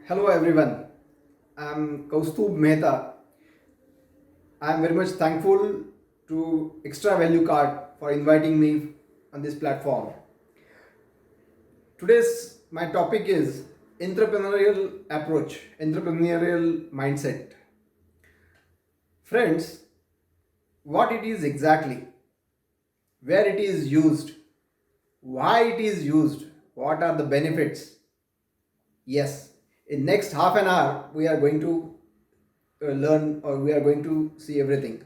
Hello everyone. I'm Kaustubh Mehta. I'm very much thankful to Extra Value Card for inviting me on this platform. Today's my topic is entrepreneurial approach, entrepreneurial mindset. Friends, what it is exactly, where it is used, why it is used, what are the benefits? Yes, in next half an hour we are going to learn or we are going to see everything.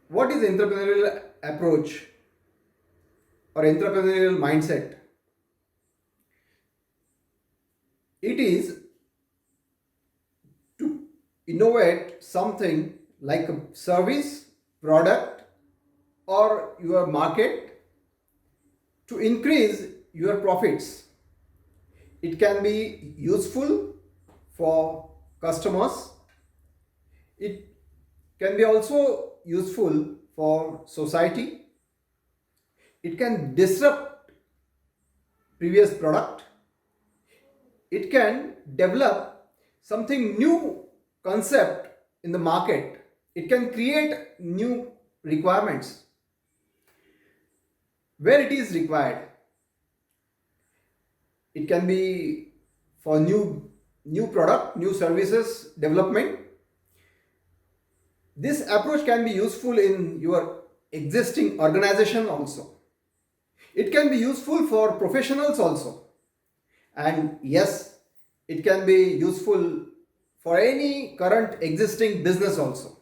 What is entrepreneurial approach or entrepreneurial mindset? It is to innovate something like a service, product, or your market to increase your profits. It can be useful for customers. It can be also useful for society. It can disrupt previous product. It can develop something new concept in the market. It can create new requirements where it is required. It can be for new product, new services development. This approach can be useful in your existing organization also. It can be useful for professionals also. And yes, it can be useful for any current existing business also.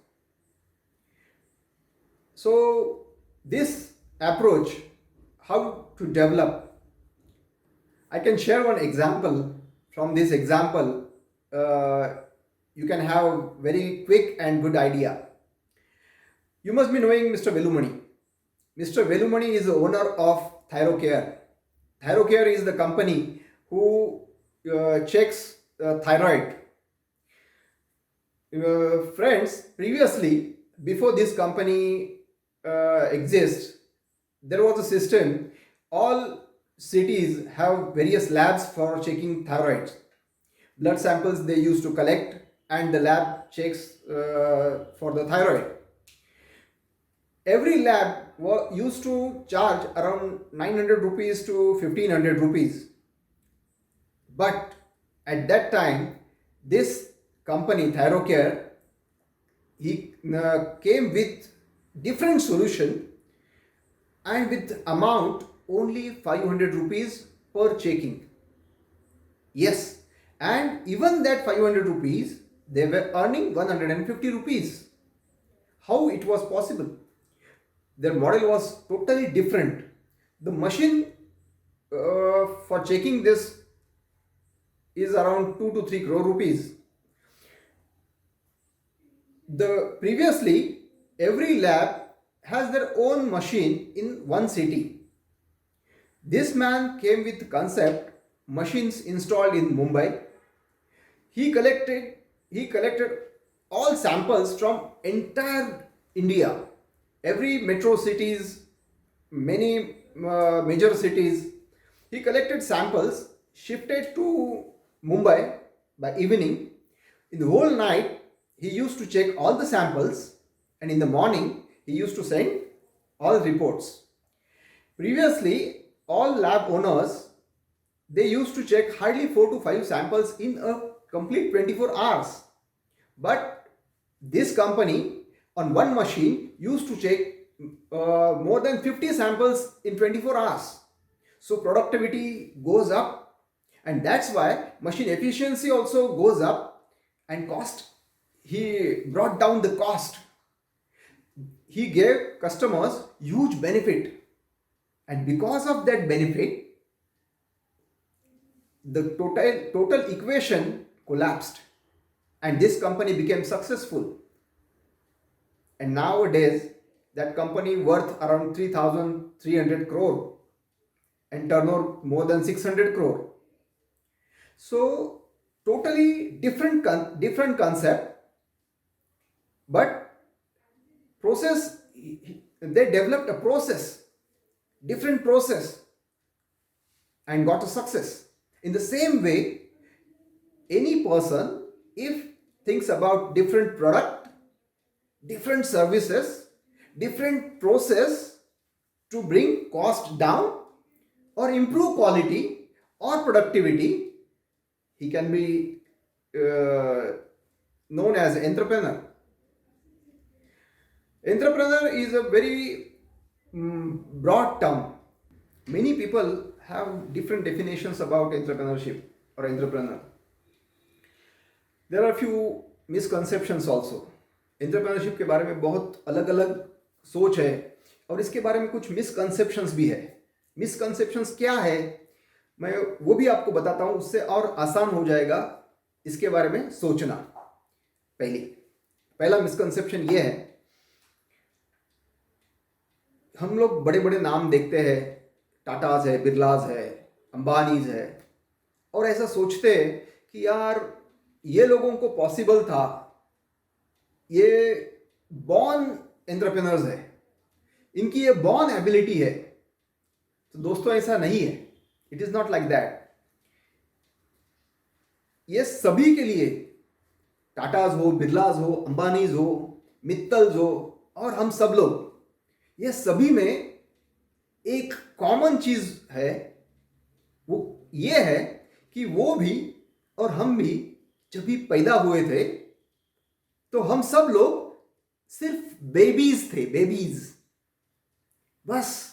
So this approach, how to develop, I can share one example. From this example, uh, you can have very quick and good idea. You must be knowing Mr. Velumani. Mr. Velumani is the owner of Thyrocare. Thyrocare is the company who checks thyroid. Friends, previously, before this company exists, there was a system. All cities have various labs for checking thyroid. Blood samples they used to collect, and the lab checks for the thyroid. Every lab used to charge around 900 rupees to 1500 rupees. But at that time, this company, Thyrocare, he came with different solution and with amount only 500 rupees per checking. Yes, and even that 500 rupees, they were earning 150 rupees. How it was possible? Their model was totally different. The machine for checking this is around 2 to 3 crore rupees. The previously every lab has their own machine in one city. This man came with concept machines installed in Mumbai. He collected all samples from entire India, every metro cities, many major cities. He collected samples, shifted to Mumbai by evening. In the whole night, he used to check all the samples, and in the morning, he used to send all reports. Previously, all lab owners they used to check hardly 4 to 5 samples in a complete 24 hours. But this company on one machine used to check more than 50 samples in 24 hours. So productivity goes up, and that's why machine efficiency also goes up, and cost, he brought down the cost. He gave customers huge benefit, and because of that benefit, the total equation collapsed, and this company became successful. And nowadays that company worth around 3300 crore and turnover more than 600 crore. So totally different concept, but process, they developed a process, different process, and got a success. In the same way, any person, if thinks about different product, different services, different process to bring cost down or improve quality or productivity, he can be known as entrepreneur. Entrepreneur is a very broad term. Many people have different definitions about entrepreneurship or entrepreneur. There are few misconceptions also. Entrepreneurship के बारे में बहुत अलग अलग सोच है और इसके बारे में कुछ मिसकंसेप्शंस भी है. मिसकंसेप्शंस क्या है मैं वो भी आपको बताता हूँ, उससे और आसान हो जाएगा इसके बारे में सोचना. पहला मिसकंसेप्शन ये है, हम लोग बड़े बड़े नाम देखते हैं, टाटाज है, बिरलाज है, अंबानीज है, और ऐसा सोचते हैं कि यार ये लोगों को पॉसिबल था, ये बॉर्न एंटरप्रेन्योर्स है, इनकी ये बॉर्न एबिलिटी है. तो दोस्तों ऐसा नहीं है. It is not like that. ये सभी के लिए, टाटाज हो, बिरलाज हो, अंबानीज हो, मित्तल्स हो और हम सब लोग, ये सभी में एक कॉमन चीज है. वो ये है कि वो भी और हम भी जब भी पैदा हुए थे तो हम सब लोग सिर्फ बेबीज थे, बेबीज बस.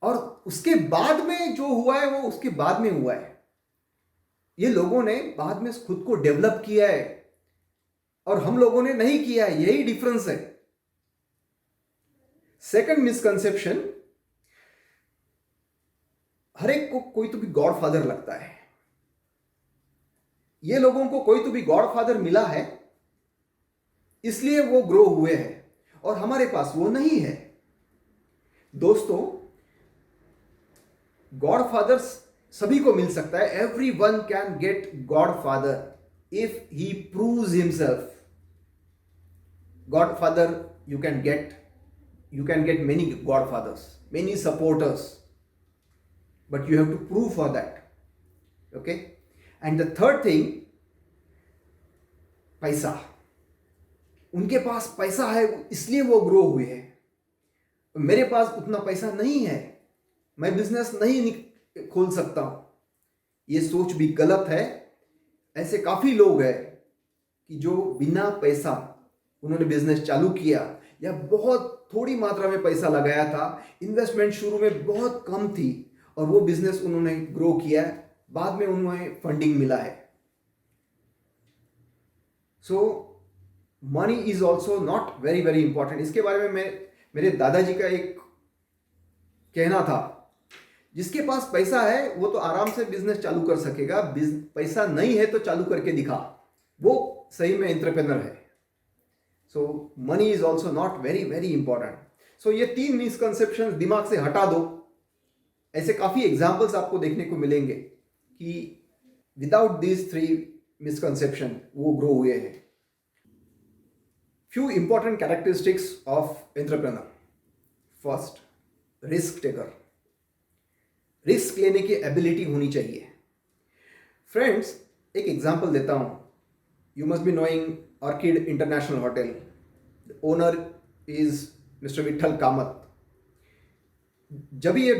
और उसके बाद में जो हुआ है वो उसके बाद में हुआ है. ये लोगों ने बाद में खुद को डेवलप किया है और हम लोगों ने नहीं किया है. यही डिफरेंस है. सेकंड मिसकंसेप्शन, हर एक को कोई तो भी गॉडफादर लगता है. ये लोगों को कोई तो भी गॉडफादर मिला है इसलिए वो ग्रो हुए हैं और हमारे पास वो नहीं है. दोस्तों, गॉडफादर सभी को मिल सकता है. Every one can get godfather if he proves himself. Godfather you can get many godfathers, many supporters, but you have to prove for that. Okay? And the third thing, पैसा. उनके पास पैसा है इसलिए वो ग्रो हुए हैं. मेरे पास उतना पैसा नहीं है, मैं बिजनेस नहीं खोल सकता हूं. ये सोच भी गलत है. ऐसे काफी लोग हैं कि जो बिना पैसा उन्होंने बिजनेस चालू किया या बहुत थोड़ी मात्रा में पैसा लगाया था, इन्वेस्टमेंट शुरू में बहुत कम थी और वो बिजनेस उन्होंने ग्रो किया, बाद में उन्हें फंडिंग मिला है. So money is also not very very important. इसके बारे में मेरे दादाजी का एक कहना था, जिसके पास पैसा है वो तो आराम से बिजनेस चालू कर सकेगा, पैसा नहीं है तो चालू करके दिखा, वो सही में एंटरप्रेन्योर है. So money is also not very very important. So ये 3 मिसकंसेप्शन दिमाग से हटा दो. ऐसे काफी एग्जाम्पल्स आपको देखने को मिलेंगे कि विदाउट दीज 3 मिसकंसेप्शन वो ग्रो हुए हैं. Few important characteristics of entrepreneur. First, risk taker. Risk लेने की एबिलिटी होनी चाहिए. फ्रेंड्स, एक एग्जाम्पल देता हूं. You must be knowing Orchid International hotel. The owner is mister Vithal Kamat. जब ये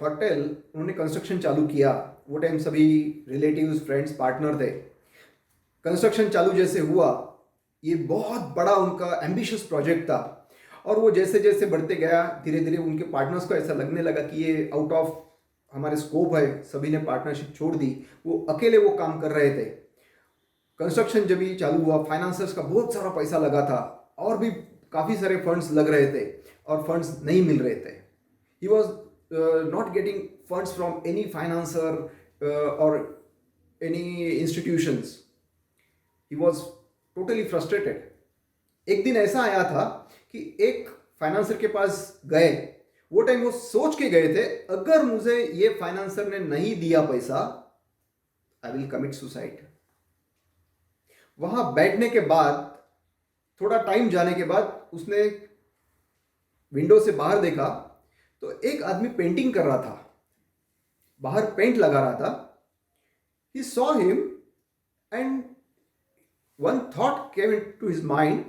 होटल उन्होंने कंस्ट्रक्शन चालू किया, वो टाइम सभी रिलेटिव्स, फ्रेंड्स, पार्टनर थे. कंस्ट्रक्शन चालू जैसे हुआ, ये बहुत बड़ा उनका एम्बिशियस प्रोजेक्ट था और वो जैसे जैसे बढ़ते गया, धीरे धीरे उनके पार्टनर्स को ऐसा लगने लगा कि ये आउट ऑफ हमारे स्कोप है. सभी ने पार्टनरशिप छोड़ दी. वो अकेले वो काम कर रहे थे. कंस्ट्रक्शन जब ही चालू हुआ, फाइनेंसर्स का बहुत सारा पैसा लगा था और भी काफ़ी सारे फंड्स लग रहे थे और फंड्स नहीं मिल रहे थे. He was not getting funds from any financer और any institutions. He was totally frustrated. एक दिन ऐसा आया था कि एक फाइनेंसर के पास गए. वो टाइम वो सोच के गए थे, अगर मुझे ये फाइनेंसर ने नहीं दिया पैसा, आई विल कमिट सुसाइड. वहां बैठने के बाद, थोड़ा टाइम जाने के बाद, उसने विंडो से बाहर देखा तो एक आदमी पेंटिंग कर रहा था. बाहर पेंट लगा रहा था. He saw him and one thought came into his mind.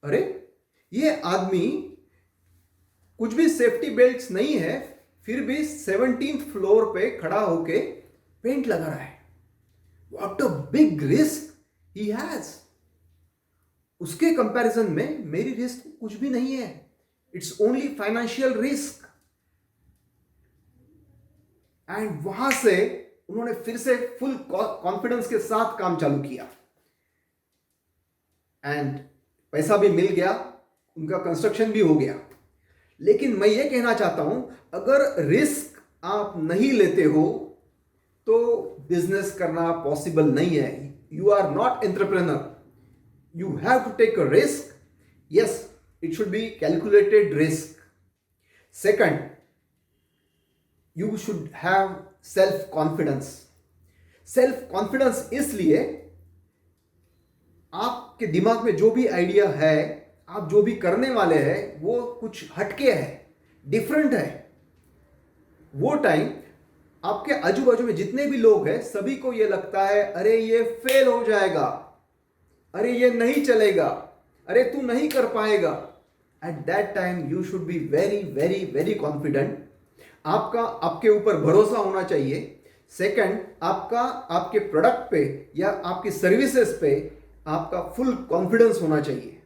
अरे ये आदमी कुछ भी सेफ्टी बेल्ट्स नहीं है, फिर भी 17th फ्लोर पे खड़ा होके पेंट लगा रहा है. What a big risk he has. उसके कंपैरिजन में मेरी रिस्क कुछ भी नहीं है. It's only financial risk. And वहां से उन्होंने फिर से फुल कॉन्फिडेंस के साथ काम चालू किया एंड पैसा भी मिल गया, उनका कंस्ट्रक्शन भी हो गया. लेकिन मैं ये कहना चाहता हूं, अगर रिस्क आप नहीं लेते हो तो बिजनेस करना पॉसिबल नहीं है. You are not entrepreneur. You have to take a risk. Yes, it should be calculated risk. Second, you should have self confidence. Self confidence इसलिए, आपके दिमाग में जो भी आइडिया है, आप जो भी करने वाले हैं, वो कुछ हटके है, डिफरेंट है. वो टाइम आपके आजू बाजू में जितने भी लोग हैं, सभी को ये लगता है अरे ये फेल हो जाएगा, अरे ये नहीं चलेगा, अरे तू नहीं कर पाएगा. At that time you should be very very very confident. आपका आपके ऊपर भरोसा होना चाहिए. सेकंड, आपका आपके प्रोडक्ट पे या आपकी सर्विसेज पे आपका फुल कॉन्फिडेंस होना चाहिए.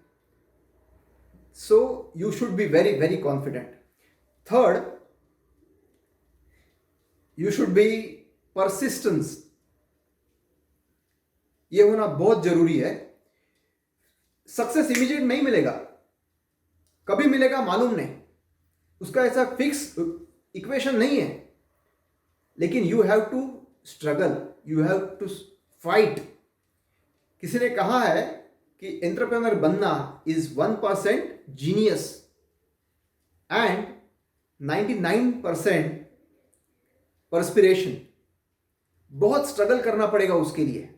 So you should be very very confident. Third, you should B persistence. ये होना बहुत जरूरी है. सक्सेस इमीडिएट नहीं मिलेगा, कभी मिलेगा मालूम नहीं, उसका ऐसा फिक्स इक्वेशन नहीं है. लेकिन you have to struggle, you have to fight. किसी ने कहा है कि एंटरप्रेन्योर बनना इज 1% जीनियस एंड 99% परस्पिरेशन. बहुत स्ट्रगल करना पड़ेगा उसके लिए.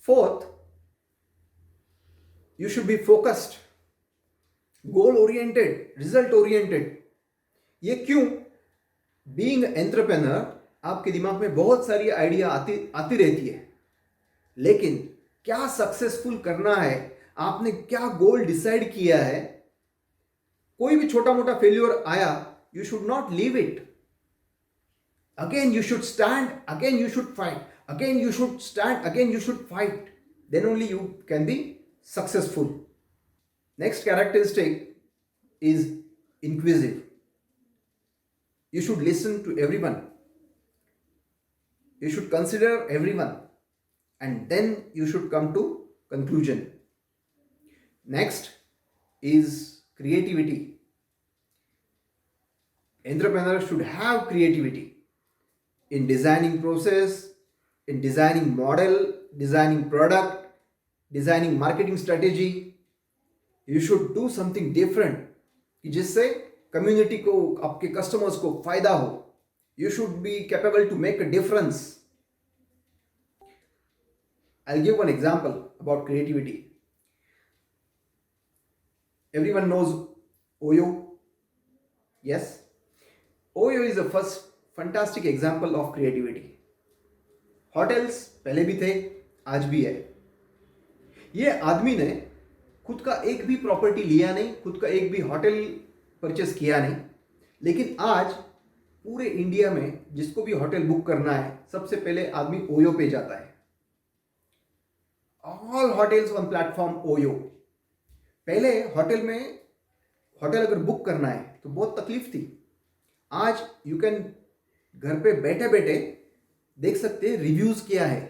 Fourth, you should be focused, goal oriented, result oriented. ये क्यों? बीइंग एंटरप्रेन्योर, आपके दिमाग में बहुत सारी आइडिया आती रहती है, लेकिन क्या सक्सेसफुल करना है, आपने क्या गोल डिसाइड किया है. कोई भी छोटा मोटा फेल्योर आया, you should not leave it. Again you should stand, again you should fight, again you should stand, again you should fight. Then only you can be successful. Next characteristic is inquisitive. You should listen to everyone. You should consider everyone. And then you should come to conclusion. Next is creativity. Entrepreneurs should have creativity in designing process, in designing model, designing product, designing marketing strategy. You should do something different कि जिससे community को, आपके customers को फायदा हो. You should be capable to make a difference. I will give one example about creativity. Everyone knows OYO. Yes, OYO is the first fantastic example of creativity. Hotels पहले भी थे, आज भी है. ये आदमी ने खुद का एक भी प्रॉपर्टी लिया नहीं, खुद का एक भी होटल परचेस किया नहीं, लेकिन आज पूरे इंडिया में जिसको भी होटल बुक करना है, सबसे पहले आदमी ओयो पे जाता है. All hotels on platform OYO. पहले होटल अगर बुक करना है तो बहुत तकलीफ थी. आज यू कैन घर पे बैठे बैठे देख सकते हैं रिव्यूज क्या है,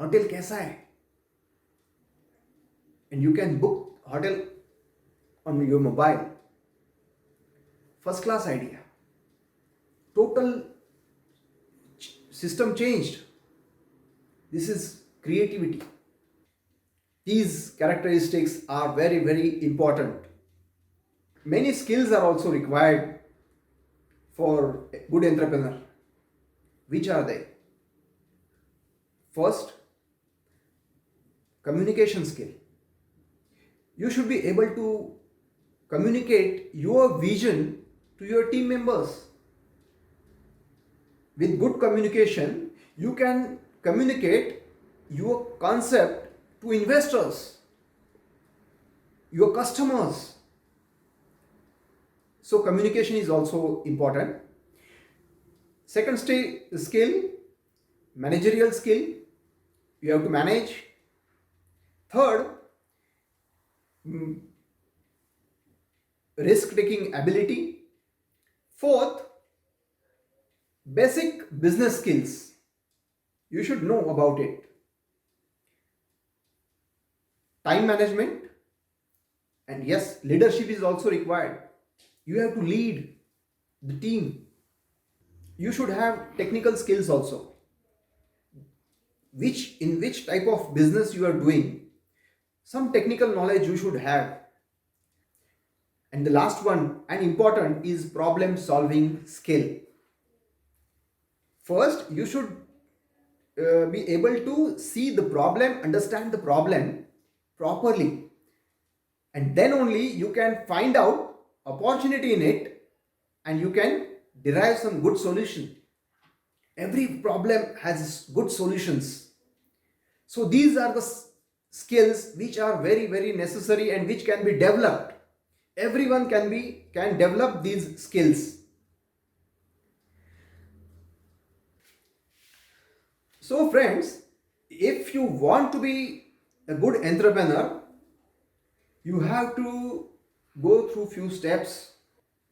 होटल कैसा है, and you can book hotel on your mobile. First class idea. Total system changed. This is creativity. These characteristics are very, very important. Many skills are also required for a good entrepreneur. Which are they? First, communication skill. You should be able to communicate your vision to your team members. With good communication, you can communicate your concept to investors, your customers. So communication is also important. Second skill, managerial skill. You have to manage. Third, risk taking ability. Fourth, basic business skills. You should know about it. Time management, and yes, leadership is also required. You have to lead the team. You should have technical skills also. In which type of business you are doing, some technical knowledge you should have. And the last one and important is problem solving skill. First, you should be able to see the problem, understand the problem properly, and then only you can find out opportunity in it, and you can derive some good solution. Every problem has good solutions. So these are the skills which are very very necessary and which can be developed. Everyone can develop these skills. So friends, if you want to be a good entrepreneur, you have to go through few steps.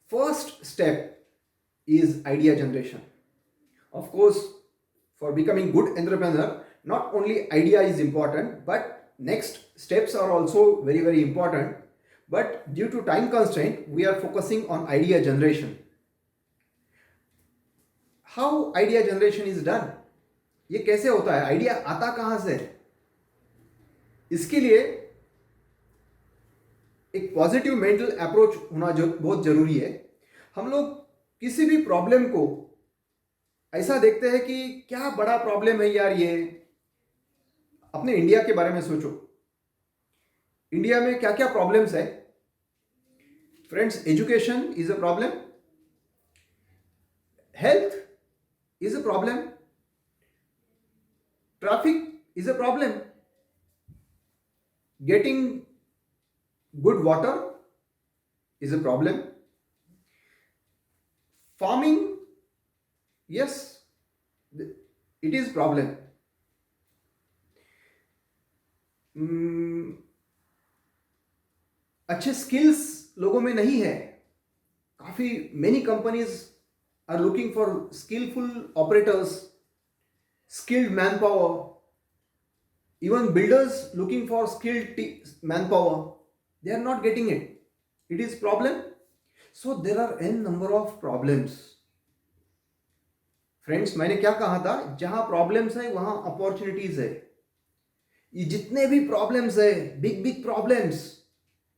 First step is idea generation. Of course, for becoming good entrepreneur, not only idea is important, but next steps are also very very important. But due to time constraint, we are focusing on idea generation. How idea generation is done? ये कैसे होता है? Idea आता कहां से? इसके लिए एक पॉजिटिव मेंटल अप्रोच होना बहुत जरूरी है. हम लोग किसी भी प्रॉब्लम को ऐसा देखते हैं कि क्या बड़ा प्रॉब्लम है यार ये. अपने इंडिया के बारे में सोचो. इंडिया में क्या क्या प्रॉब्लम्स है friends? Education is a problem, health is a problem, traffic is a problem, getting good water is a problem, farming, yes, it is problem. अच्छे स्किल्स लोगों में नहीं है. काफी many companies are looking for skillful operators, skilled manpower. Even builders looking for skilled manpower. They are not getting it. It is problem. So there are n number of problems. Friends, मैंने क्या कहा था? जहां problems है वहां opportunities है. ये जितने भी प्रॉब्लम्स है, big big problems,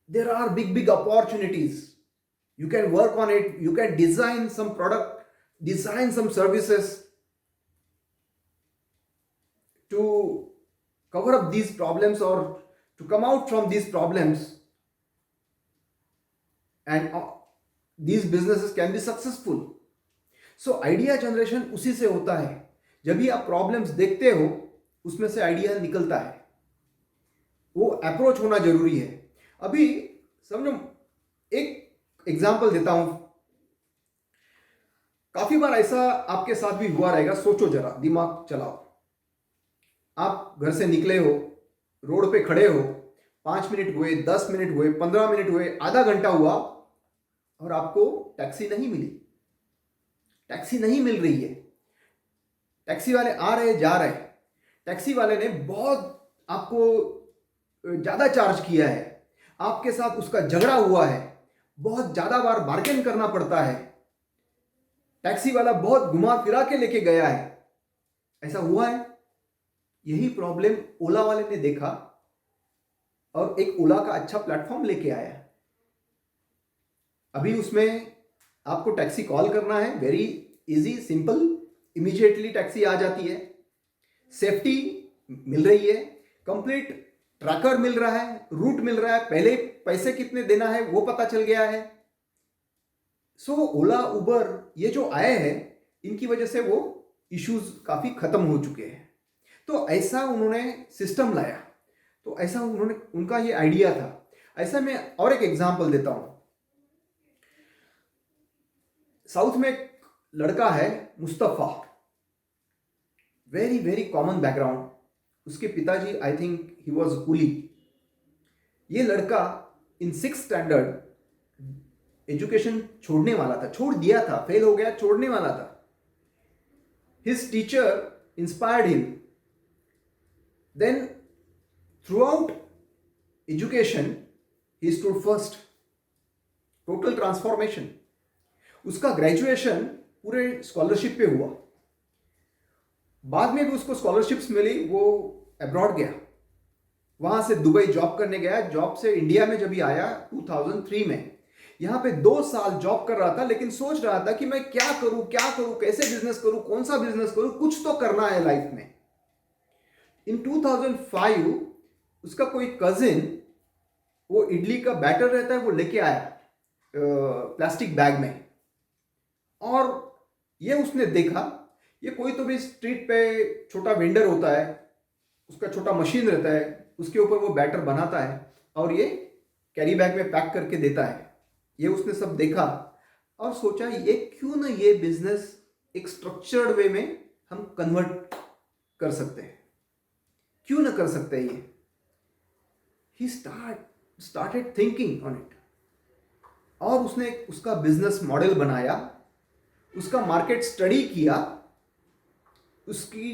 there are big opportunities. You can work on it. You can design some product, design some services to cover up these problems or to come out from these problems, and these businesses can be successful. So idea generation उसी से होता है. जब भी आप problems देखते हो उसमें से आइडिया निकलता है. वो अप्रोच होना जरूरी है. अभी समझो, एक एग्जांपल देता हूं. काफी बार ऐसा आपके साथ भी हुआ रहेगा. सोचो जरा, दिमाग चलाओ. आप घर से निकले हो, रोड पे खड़े हो, 5 मिनट हुए, 10 मिनट हुए, 15 मिनट हुए, आधा घंटा हुआ और आपको टैक्सी नहीं मिली. टैक्सी नहीं मिल रही है. टैक्सी वाले आ रहे जा रहे. टैक्सी वाले ने बहुत आपको ज्यादा चार्ज किया है. आपके साथ उसका झगड़ा हुआ है. बहुत ज्यादा बार बार्गेन करना पड़ता है. टैक्सी वाला बहुत घुमा फिरा के लेके गया है. ऐसा हुआ है. यही प्रॉब्लम ओला वाले ने देखा और एक ओला का अच्छा प्लेटफॉर्म लेके आया. अभी उसमें आपको टैक्सी कॉल करना है, very easy, simple, immediately taxi आ जाती है. सेफ्टी मिल रही है, कंप्लीट ट्रैकर मिल रहा है, रूट मिल रहा है, पहले पैसे कितने देना है वो पता चल गया है. सो ओला उबर ये जो आए हैं, इनकी वजह से वो इश्यूज काफ़ी ख़त्म हो चुके हैं। तो ऐसा उन्होंने सिस्टम लाया, तो ऐसा उन्होंने, उनका ये आइडिया था। ऐसा मैं और एक एग्जांपल देता हूँ। साउथ में एक लड़का है Mustafa, very very common background. उसके पिताजी I think he was coolie. ये लड़का इन 6th स्टैंडर्ड एजुकेशन छोड़ने वाला था, छोड़ दिया था, फेल हो गया, छोड़ने वाला था। His teacher inspired him. Then throughout education he stood first. Total transformation. उसका ग्रेजुएशन पूरे स्कॉलरशिप पे हुआ। बाद में भी उसको स्कॉलरशिप्स मिली, वो अब्रॉड गया, वहां से दुबई जॉब करने गया। जॉब से इंडिया में जब ही आया 2003 में, यहाँ पे 2 साल जॉब कर रहा था, लेकिन सोच रहा था कि मैं क्या करूं, कैसे बिजनेस करूं, कौन सा बिजनेस करूं, कुछ तो करना है लाइफ में। इन 2005 उसका कोई कजिन, वो इडली का बैटर रहता है, वो लेके आया प्लास्टिक बैग में, और ये उसने देखा, ये कोई तो भी स्ट्रीट पे छोटा वेंडर होता है, उसका छोटा मशीन रहता है, उसके ऊपर वो बैटर बनाता है और ये कैरी बैग में पैक करके देता है। ये उसने सब देखा और सोचा ये क्यों ना ये बिजनेस एक स्ट्रक्चर्ड वे में हम कन्वर्ट कर सकते हैं, क्यों ना कर सकते हैं ये। He started thinking on it, और उसने उसका बिजनेस मॉडल बनाया, उसका मार्केट स्टडी किया, उसकी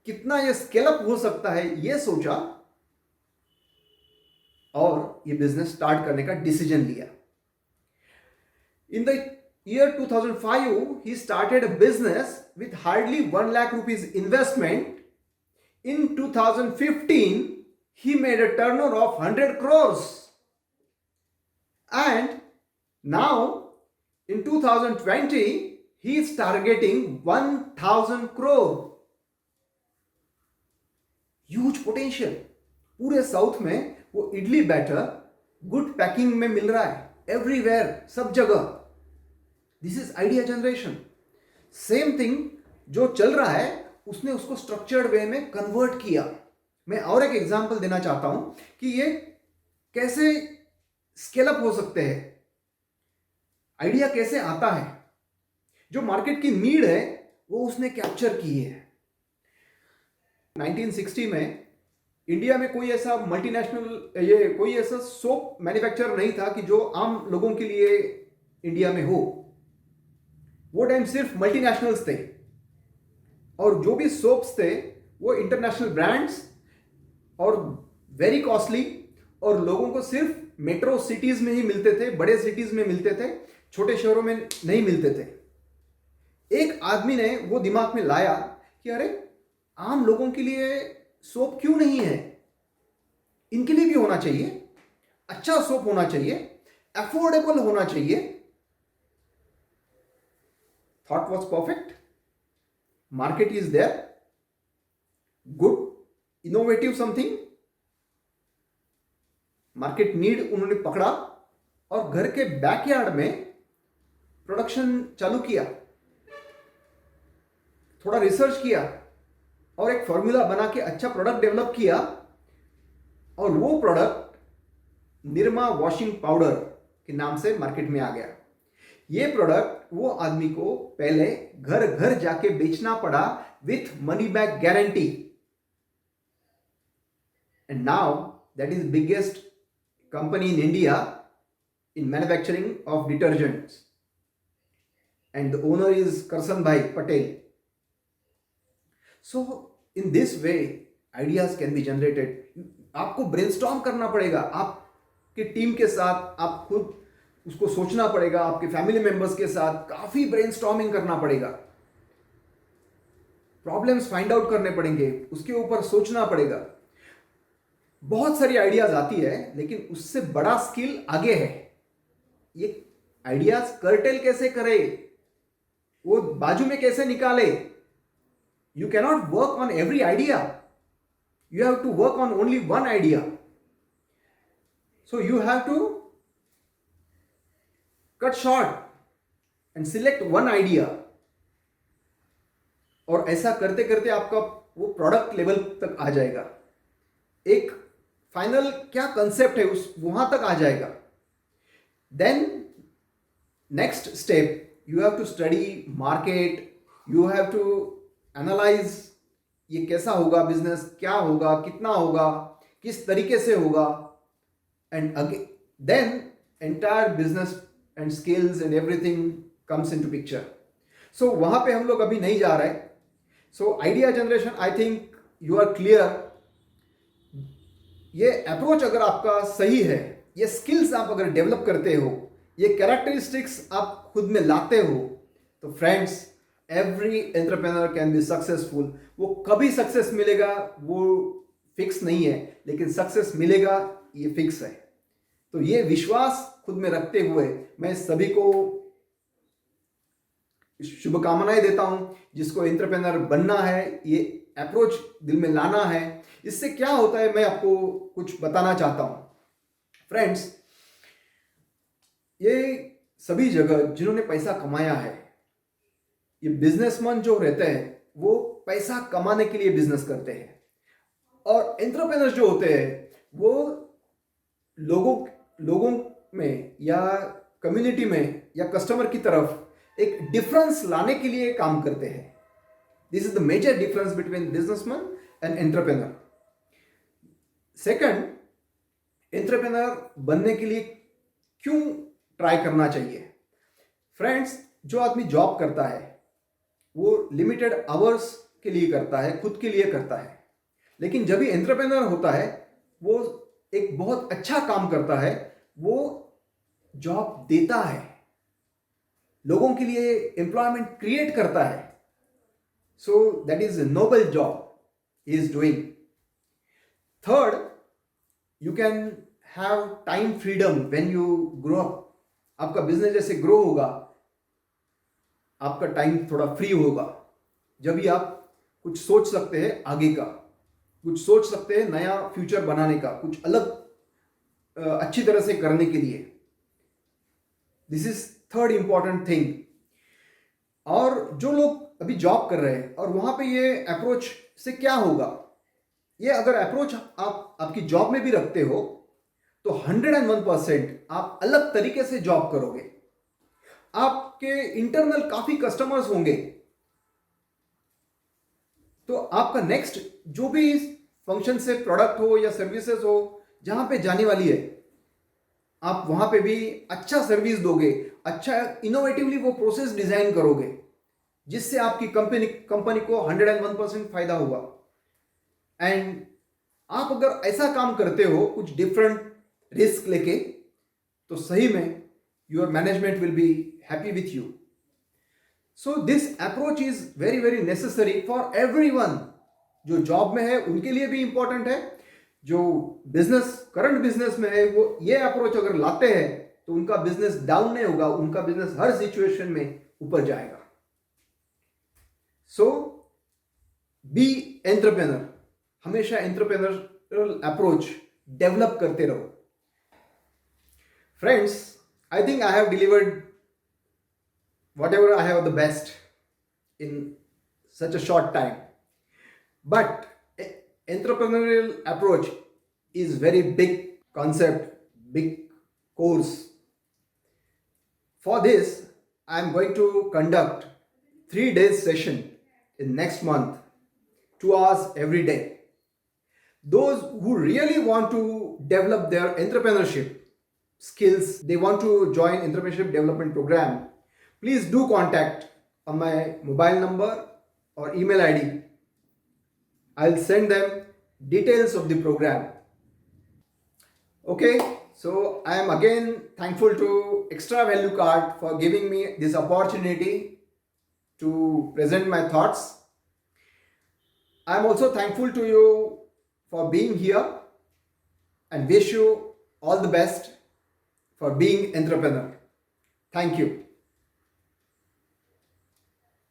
कितना ये स्केल अप हो सकता है ये सोचा, और ये बिजनेस स्टार्ट करने का डिसीजन लिया। In the year 2005, he started a business with hardly 1 lakh rupees investment. In 2015, he made a turnover of 100 crores. And now, in 2020, he is targeting 1000 crore. Huge potential. पूरे south में वो idli batter good packing में मिल रहा है, everywhere, सब जगह। This is idea generation. Same thing जो चल रहा है, उसने उसको स्ट्रक्चर्ड वे में कन्वर्ट किया। मैं और एक एग्जांपल देना चाहता हूं कि ये कैसे स्केल अप हो सकते हैं, आइडिया कैसे आता है। जो मार्केट की नीड है वो उसने कैप्चर की है। 1960 में इंडिया में कोई ऐसा मल्टीनेशनल, ये कोई ऐसा सोप मैन्युफैक्चरर नहीं था कि जो आम लोगों के लिए इंडिया में हो। वो टाइम सिर्फ मल्टीनेशनल्स थे, और जो भी सोप्स थे वो इंटरनेशनल ब्रांड्स और वेरी कॉस्टली, और लोगों को सिर्फ मेट्रो सिटीज में ही मिलते थे, बड़े सिटीज में मिलते थे, छोटे शहरों में नहीं मिलते थे। एक आदमी ने वो दिमाग में लाया कि अरे आम लोगों के लिए सोप क्यों नहीं है, इनके लिए भी होना चाहिए, अच्छा सोप होना चाहिए, अफोर्डेबल होना चाहिए। Thought was perfect. Market is there. Good, innovative something. Market need उन्होंने पकड़ा और घर के बैकयार्ड में प्रोडक्शन चालू किया, थोड़ा रिसर्च किया और एक फॉर्मूला बना के अच्छा प्रोडक्ट डेवलप किया, और वो प्रोडक्ट निरमा वॉशिंग पाउडर के नाम से मार्केट में आ गया। ये प्रोडक्ट वो आदमी को पहले घर घर जाके बेचना पड़ा with money back guarantee, and now that is biggest company in India in manufacturing of detergents, and the owner is Karsan Bhai Patel. So in this way ideas can be generated. आपको brainstorm करना पड़ेगा, आपके team के साथ, आप खुद उसको सोचना पड़ेगा, आपके फैमिली मेंबर्स के साथ काफी ब्रेनस्टॉर्मिंग करना पड़ेगा, प्रॉब्लम्स फाइंड आउट करने पड़ेंगे, उसके ऊपर सोचना पड़ेगा। बहुत सारी आइडियाज आती है, लेकिन उससे बड़ा स्किल आगे है। ये आइडियाज कर्टेल कैसे करे, वो बाजू में कैसे निकाले। You cannot work on every idea, you have to work on only one idea. So you have to cut short and select one idea और ऐसा करते करते आपका वो प्रोडक्ट लेवल तक आ जाएगा, एक फाइनल क्या कंसेप्ट है उस वहां तक आ जाएगा. Then next step, you have to study market, you have to analyse ये कैसा होगा बिजनेस, क्या होगा, कितना होगा, किस तरीके से होगा, and again then entire business and skills and everything comes into picture. So वहां पे हम लोग अभी नहीं जा रहे. So idea generation, I think you are clear. ये अप्रोच अगर आपका सही है, ये स्किल्स आप अगर डेवलप करते हो, ये कैरेक्टरिस्टिक्स आप खुद में लाते हो, तो friends, every entrepreneur can be successful. वो कभी सक्सेस मिलेगा वो फिक्स नहीं है, लेकिन सक्सेस मिलेगा ये फिक्स है. तो ये विश्वास खुद में रखते हुए मैं सभी को शुभकामनाएं देता हूं. जिसको एंटरप्रेन्योर बनना है, ये अप्रोच दिल में लाना है. इससे क्या होता है मैं आपको कुछ बताना चाहता हूं. फ्रेंड्स, ये सभी जगह जिन्होंने पैसा कमाया है, ये बिजनेसमैन जो रहते हैं वो पैसा कमाने के लिए बिजनेस करते हैं, और एंटरप्रेन्योर जो होते हैं वो लोगों में या कम्युनिटी में या कस्टमर की तरफ एक डिफरेंस लाने के लिए काम करते हैं. This is the major difference between businessman and entrepreneur. Second, entrepreneur बनने के लिए क्यों ट्राई करना चाहिए. फ्रेंड्स, जो आदमी जॉब करता है वो लिमिटेड आवर्स के लिए करता है, खुद के लिए करता है. लेकिन जब भी एंटरप्रेन्योर होता है वो एक बहुत अच्छा काम करता है. वो जॉब देता है, लोगों के लिए एम्प्लॉयमेंट क्रिएट करता है. So that is a Nobel job he is doing. Third, you can have time freedom when you grow up. आपका बिजनेस जैसे ग्रो होगा, आपका टाइम थोड़ा फ्री होगा. जब भी आप कुछ सोच सकते हैं आगे का, कुछ सोच सकते हैं नया फ्यूचर बनाने का, कुछ अलग अच्छी तरह से करने के लिए. This is third important thing. और जो लोग अभी जॉब कर रहे हैं और वहां पे ये अप्रोच से क्या होगा, ये अगर अप्रोच आप आपकी जॉब में भी रखते हो तो 101% आप अलग तरीके से जॉब करोगे. आपके इंटरनल काफी कस्टमर्स होंगे, तो आपका नेक्स्ट जो भी फंक्शन से प्रोडक्ट हो या सर्विसेज हो जहां पे जाने वाली है, आप वहां पे भी अच्छा सर्विस दोगे, अच्छा इनोवेटिवली वो प्रोसेस डिजाइन करोगे, जिससे आपकी कंपनी को 101% फायदा होगा. एंड आप अगर ऐसा काम करते हो कुछ डिफरेंट रिस्क लेके, तो सही में your management will be happy with you. So this approach is very very necessary for everyone. जो जॉब में है उनके लिए भी इंपॉर्टेंट है, जो करंट बिजनेस में है वो ये अप्रोच अगर लाते हैं तो उनका बिजनेस डाउन नहीं होगा, उनका बिजनेस हर सिचुएशन में ऊपर जाएगा. सो बी एंटरप्रेन्योर. हमेशा एंटरप्रेन्योरल अप्रोच डेवलप करते रहो. Friends, I think I have delivered whatever I have the best in such a short time. But entrepreneurial approach is very big concept, big course. For this, I am going to conduct 3 days session in next month, 2 hours every day. Those who really want to develop their entrepreneurship skills, they want to join entrepreneurship development program, please do contact on my mobile number or email ID. I'll send them details of the program. Okay, so I am again thankful to Extra Value Card for giving me this opportunity to present my thoughts. I am also thankful to you for being here and wish you all the best for being entrepreneur. Thank you.